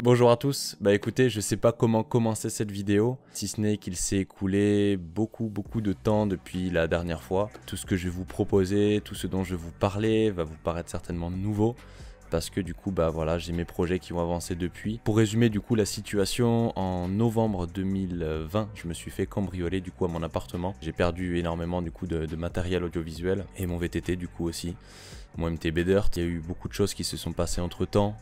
Bonjour à tous, bah écoutez, je sais pas comment commencer cette vidéo, si ce n'est qu'il s'est écoulé beaucoup de temps depuis la dernière fois. Tout ce que je vais vous proposer, tout ce dont je vais vous parler va vous paraître certainement nouveau. Parce que du coup, bah voilà, j'ai mes projets qui vont avancer depuis. Pour résumer du coup la situation, en novembre 2020, je me suis fait cambrioler du coup à mon appartement. J'ai perdu énormément du coup de matériel audiovisuel et mon VTT du coup aussi. Mon MTB Dirt, il y a eu beaucoup de choses qui se sont passées entre temps,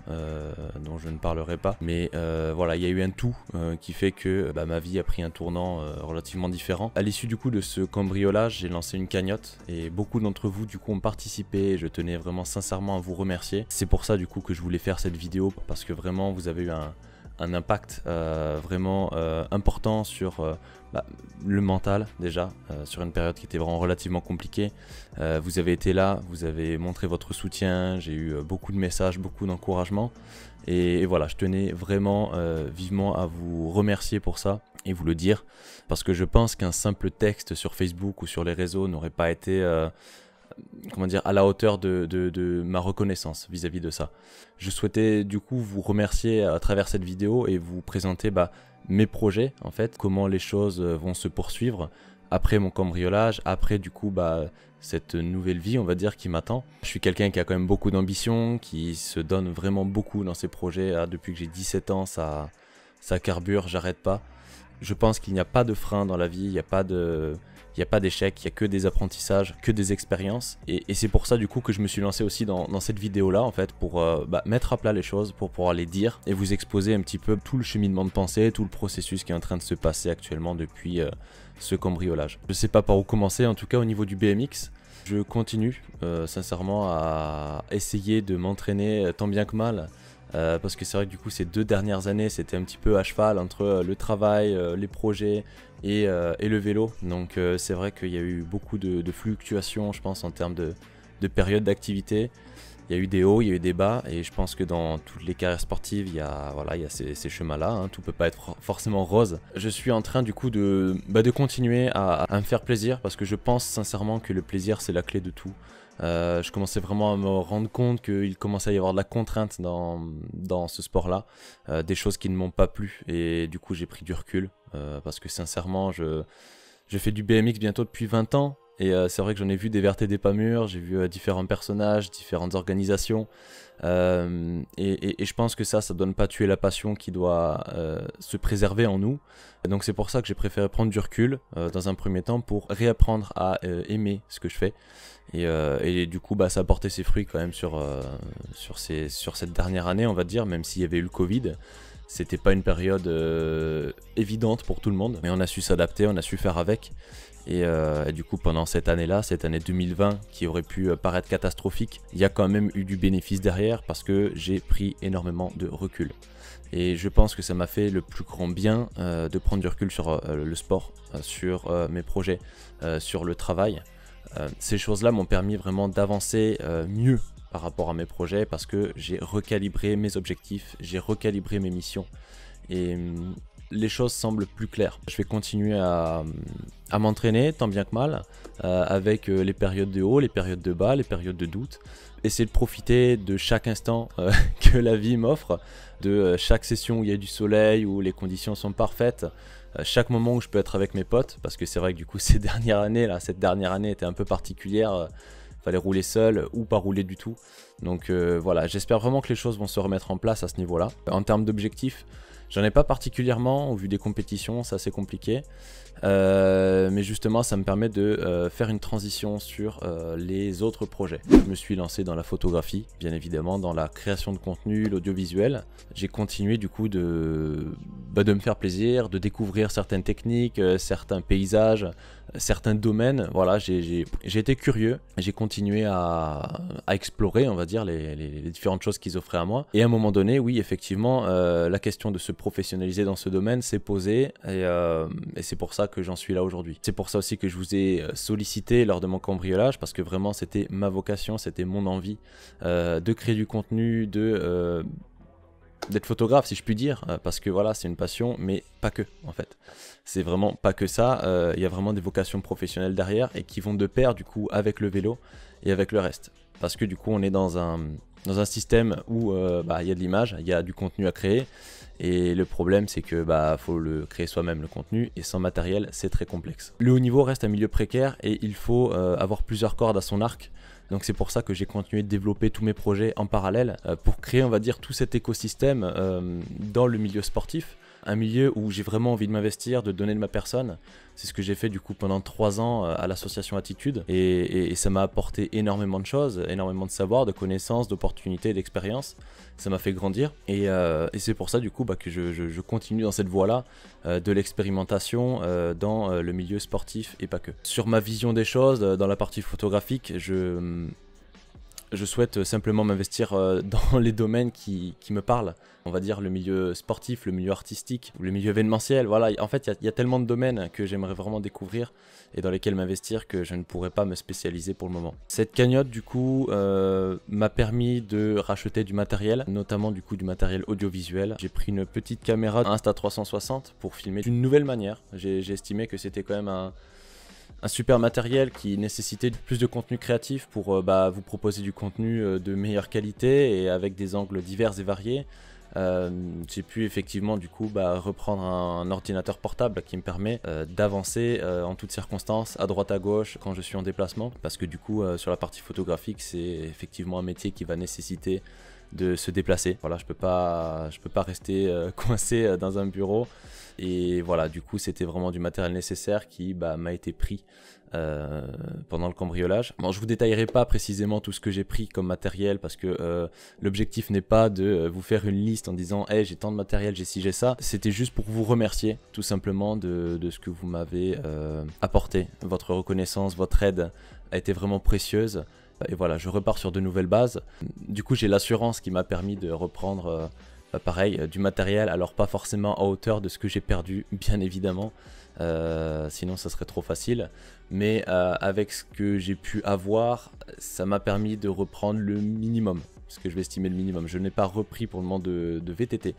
dont je ne parlerai pas. Mais voilà, il y a eu un tout qui fait que ma vie a pris un tournant relativement différent. À l'issue du coup de ce cambriolage, j'ai lancé une cagnotte et beaucoup d'entre vous du coup ont participé et je tenais vraiment sincèrement à vous remercier. C'est pour ça du coup que je voulais faire cette vidéo parce que vraiment vous avez eu un impact vraiment important sur le mental déjà, sur une période qui était vraiment relativement compliquée. Vous avez été là, vous avez montré votre soutien, j'ai eu beaucoup de messages, beaucoup d'encouragement et voilà, je tenais vraiment vivement à vous remercier pour ça et vous le dire parce que je pense qu'un simple texte sur Facebook ou sur les réseaux n'aurait pas été comment dire, à la hauteur de ma reconnaissance vis-à-vis de ça. Je souhaitais du coup vous remercier à travers cette vidéo et vous présenter mes projets en fait, comment les choses vont se poursuivre après mon cambriolage, après du coup cette nouvelle vie on va dire qui m'attend. Je suis quelqu'un qui a quand même beaucoup d'ambition, qui se donne vraiment beaucoup dans ses projets. Depuis que j'ai 17 ans ça carbure, j'arrête pas. Je pense qu'il n'y a pas de frein dans la vie, il n'y a pas d'échec, il n'y a que des apprentissages, que des expériences. Et c'est pour ça du coup que je me suis lancé aussi dans cette vidéo là en fait, pour mettre à plat les choses, pour pouvoir les dire et vous exposer un petit peu tout le cheminement de pensée, tout le processus qui est en train de se passer actuellement depuis ce cambriolage. Je sais pas par où commencer, en tout cas au niveau du BMX. Je continue sincèrement à essayer de m'entraîner tant bien que mal. Parce que c'est vrai que du coup ces 2 dernières années c'était un petit peu à cheval entre le travail, les projets et le vélo. Donc c'est vrai qu'il y a eu beaucoup de fluctuations je pense en termes de période d'activité. Il y a eu des hauts, il y a eu des bas et je pense que dans toutes les carrières sportives il y a ces chemins-là, hein, tout peut pas être forcément rose. Je suis en train du coup de continuer à me faire plaisir parce que je pense sincèrement que le plaisir c'est la clé de tout. Je commençais vraiment à me rendre compte qu'il commençait à y avoir de la contrainte dans ce sport-là, des choses qui ne m'ont pas plu et du coup j'ai pris du recul parce que sincèrement je fais du BMX bientôt depuis 20 ans. Et c'est vrai que j'en ai vu des vertes et des pas mûres, j'ai vu différents personnages, différentes organisations. Et je pense que ça donne pas tuer la passion qui doit se préserver en nous. Donc c'est pour ça que j'ai préféré prendre du recul dans un premier temps pour réapprendre à aimer ce que je fais. Et du coup ça a porté ses fruits quand même sur cette dernière année on va dire, même s'il y avait eu le Covid. C'était pas une période évidente pour tout le monde, mais on a su s'adapter, on a su faire avec. Et du coup pendant cette année-là, cette année 2020 qui aurait pu paraître catastrophique, il y a quand même eu du bénéfice derrière parce que j'ai pris énormément de recul. Et je pense que ça m'a fait le plus grand bien de prendre du recul sur le sport, sur mes projets, sur le travail. Ces choses-là m'ont permis vraiment d'avancer mieux par rapport à mes projets parce que j'ai recalibré mes objectifs, j'ai recalibré mes missions et les choses semblent plus claires. Je vais continuer à m'entraîner tant bien que mal avec les périodes de haut, les périodes de bas, les périodes de doute. Essayer de profiter de chaque instant que la vie m'offre, de chaque session où il y a du soleil, où les conditions sont parfaites, chaque moment où je peux être avec mes potes, parce que c'est vrai que du coup cette dernière année était un peu particulière. Fallait rouler seul ou pas rouler du tout. Donc voilà, j'espère vraiment que les choses vont se remettre en place à ce niveau-là. En termes d'objectifs, j'en ai pas particulièrement, au vu des compétitions, c'est assez compliqué. Mais justement, ça me permet de faire une transition sur les autres projets. Je me suis lancé dans la photographie, bien évidemment, dans la création de contenu, l'audiovisuel. J'ai continué du coup de me faire plaisir, de découvrir certaines techniques, certains paysages, certains domaines. Voilà, j'ai été curieux, j'ai continué à explorer, on va dire, les différentes choses qu'ils offraient à moi. Et à un moment donné, oui, effectivement, la question de se professionnaliser dans ce domaine s'est posée et c'est pour ça que j'en suis là aujourd'hui. C'est pour ça aussi que je vous ai sollicité lors de mon cambriolage parce que vraiment c'était ma vocation, c'était mon envie de créer du contenu, d'être photographe si je puis dire, parce que voilà c'est une passion mais pas que en fait. C'est vraiment pas que ça, il y a vraiment des vocations professionnelles derrière et qui vont de pair du coup avec le vélo et avec le reste. Parce que du coup on est dans dans un système où il y a de l'image, il y a du contenu à créer. Et le problème, c'est que faut le créer soi-même le contenu, et sans matériel, c'est très complexe. Le haut niveau reste un milieu précaire et il faut avoir plusieurs cordes à son arc. Donc c'est pour ça que j'ai continué de développer tous mes projets en parallèle pour créer, on va dire, tout cet écosystème dans le milieu sportif. Un milieu où j'ai vraiment envie de m'investir, de donner de ma personne. C'est ce que j'ai fait du coup pendant 3 ans à l'association Attitude. Et ça m'a apporté énormément de choses, énormément de savoir, de connaissances, d'opportunités, d'expériences. Ça m'a fait grandir. Et c'est pour ça du coup que je continue dans cette voie-là de l'expérimentation dans le milieu sportif et pas que. Sur ma vision des choses, dans la partie photographique, je souhaite simplement m'investir dans les domaines qui me parlent. On va dire le milieu sportif, le milieu artistique, le milieu événementiel. Voilà, en fait, il y a tellement de domaines que j'aimerais vraiment découvrir et dans lesquels m'investir que je ne pourrais pas me spécialiser pour le moment. Cette cagnotte, du coup, m'a permis de racheter du matériel, notamment du coup du matériel audiovisuel. J'ai pris une petite caméra Insta360 pour filmer d'une nouvelle manière. J'ai estimé que c'était quand même un super matériel qui nécessitait plus de contenu créatif pour vous proposer du contenu de meilleure qualité et avec des angles divers et variés. J'ai pu effectivement du coup reprendre un ordinateur portable qui me permet d'avancer en toutes circonstances, à droite à gauche quand je suis en déplacement, parce que du coup sur la partie photographique c'est effectivement un métier qui va nécessiter de se déplacer. Voilà, je peux pas rester coincé dans un bureau. Et voilà, du coup c'était vraiment du matériel nécessaire qui m'a été pris pendant le cambriolage. Bon, je vous détaillerai pas précisément tout ce que j'ai pris comme matériel parce que l'objectif n'est pas de vous faire une liste en disant hey, j'ai tant de matériel, j'ai ci, j'ai ça. C'était juste pour vous remercier tout simplement de ce que vous m'avez apporté. Votre reconnaissance, votre aide a été vraiment précieuse. Et voilà, je repars sur de nouvelles bases. Du coup j'ai l'assurance qui m'a permis de reprendre pareil, du matériel, alors pas forcément à hauteur de ce que j'ai perdu, bien évidemment, sinon ça serait trop facile, mais avec ce que j'ai pu avoir, ça m'a permis de reprendre le minimum, ce que je vais estimer le minimum. Je n'ai pas repris pour le moment de VTT,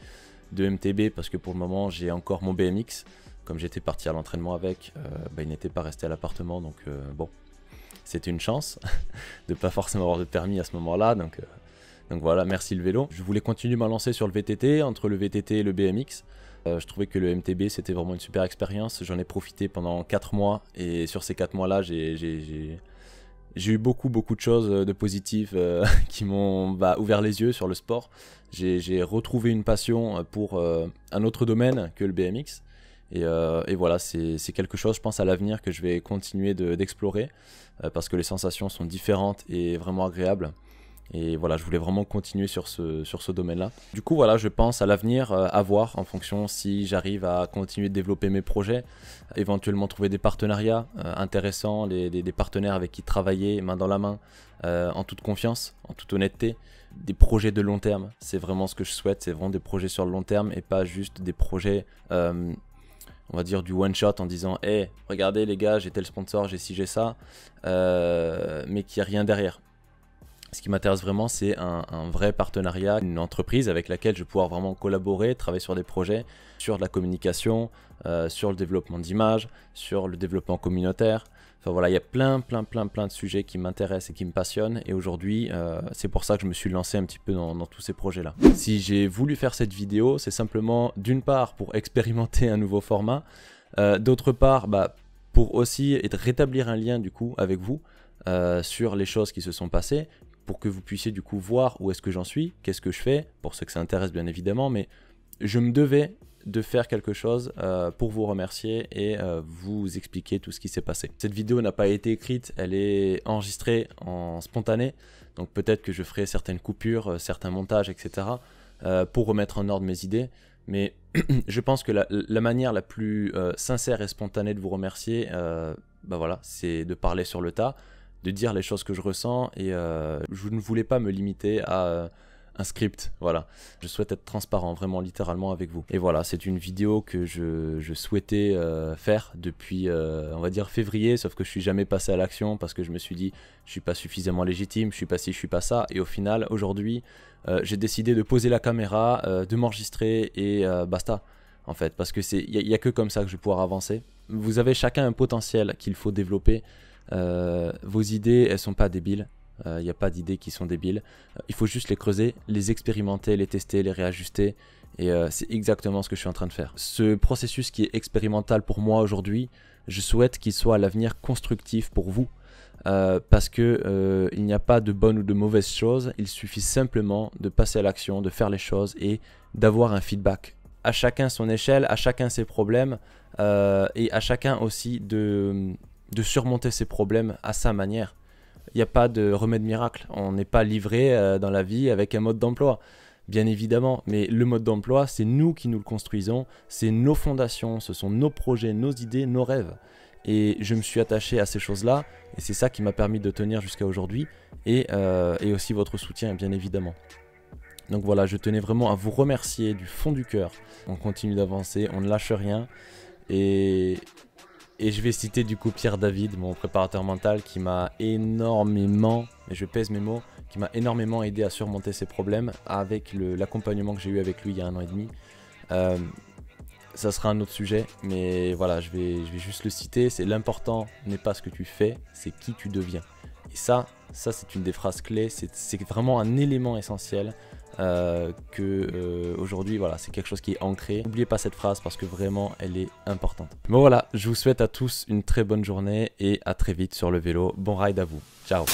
de MTB, parce que pour le moment j'ai encore mon BMX, comme j'étais parti à l'entraînement avec, il n'était pas resté à l'appartement, donc bon, c'était une chance de pas forcément avoir de permis à ce moment-là, donc voilà, merci le vélo. Je voulais continuer ma lancée sur le VTT, entre le VTT et le BMX. Je trouvais que le MTB c'était vraiment une super expérience. J'en ai profité pendant 4 mois et sur ces 4 mois-là, j'ai eu beaucoup de choses de positives qui m'ont ouvert les yeux sur le sport. J'ai retrouvé une passion pour un autre domaine que le BMX. Et voilà, c'est quelque chose, je pense, à l'avenir que je vais continuer d'explorer parce que les sensations sont différentes et vraiment agréables. Et voilà, je voulais vraiment continuer sur ce domaine-là. Du coup, voilà, je pense à l'avenir, à voir en fonction si j'arrive à continuer de développer mes projets, éventuellement trouver des partenariats intéressants, des partenaires avec qui travailler main dans la main, en toute confiance, en toute honnêteté. Des projets de long terme, c'est vraiment ce que je souhaite, c'est vraiment des projets sur le long terme et pas juste des projets, on va dire du one shot en disant hey, regardez les gars, j'ai tel sponsor, j'ai ci, j'ai ça, mais qu'il n'y a rien derrière. Ce qui m'intéresse vraiment, c'est un vrai partenariat, une entreprise avec laquelle je vais pouvoir vraiment collaborer, travailler sur des projets, sur de la communication, sur le développement d'images, sur le développement communautaire. Enfin voilà, il y a plein de sujets qui m'intéressent et qui me passionnent. Et aujourd'hui, c'est pour ça que je me suis lancé un petit peu dans tous ces projets-là. Si j'ai voulu faire cette vidéo, c'est simplement d'une part pour expérimenter un nouveau format, d'autre part pour aussi rétablir un lien du coup avec vous sur les choses qui se sont passées, pour que vous puissiez du coup voir où est-ce que j'en suis, qu'est-ce que je fais, pour ceux que ça intéresse bien évidemment, mais je me devais de faire quelque chose pour vous remercier et vous expliquer tout ce qui s'est passé. Cette vidéo n'a pas été écrite, elle est enregistrée en spontané, donc peut-être que je ferai certaines coupures, certains montages, etc. Pour remettre en ordre mes idées, mais je pense que la manière la plus sincère et spontanée de vous remercier, voilà, c'est de parler sur le tas, de dire les choses que je ressens et je ne voulais pas me limiter à un script, voilà. Je souhaite être transparent, vraiment littéralement avec vous. Et voilà, c'est une vidéo que je souhaitais faire depuis, on va dire février, sauf que je suis jamais passé à l'action parce que je me suis dit, je suis pas suffisamment légitime, je suis pas ci, je suis pas ça. Et au final, aujourd'hui, j'ai décidé de poser la caméra, de m'enregistrer et basta, en fait. Parce que il y a que comme ça que je vais pouvoir avancer. Vous avez chacun un potentiel qu'il faut développer. Vos idées, elles sont pas débiles. Il n'y a pas d'idées qui sont débiles. Il faut juste les creuser, les expérimenter, les tester, les réajuster. Et c'est exactement ce que je suis en train de faire. Ce processus qui est expérimental pour moi aujourd'hui, je souhaite qu'il soit à l'avenir constructif pour vous. Parce que il n'y a pas de bonnes ou de mauvaises choses. Il suffit simplement de passer à l'action, de faire les choses et d'avoir un feedback. À chacun son échelle, à chacun ses problèmes et à chacun aussi de surmonter ses problèmes à sa manière. Il n'y a pas de remède miracle. On n'est pas livré dans la vie avec un mode d'emploi. Bien évidemment, mais le mode d'emploi, c'est nous qui nous le construisons, c'est nos fondations, ce sont nos projets, nos idées, nos rêves. Et je me suis attaché à ces choses-là, et c'est ça qui m'a permis de tenir jusqu'à aujourd'hui, et aussi votre soutien, bien évidemment. Donc voilà, je tenais vraiment à vous remercier du fond du cœur. On continue d'avancer, on ne lâche rien, et je vais citer du coup Pierre David, mon préparateur mental, qui m'a énormément, et je pèse mes mots, qui m'a énormément aidé à surmonter ces problèmes avec l'accompagnement que j'ai eu avec lui il y a 1 an et demi. Ça sera un autre sujet, mais voilà, je vais juste le citer. C'est l'important n'est pas ce que tu fais, c'est qui tu deviens. Et ça c'est une des phrases clés, c'est vraiment un élément essentiel aujourd'hui, voilà, c'est quelque chose qui est ancré. N'oubliez pas cette phrase parce que vraiment, elle est importante. Bon voilà, je vous souhaite à tous une très bonne journée et à très vite sur le vélo. Bon ride à vous. Ciao.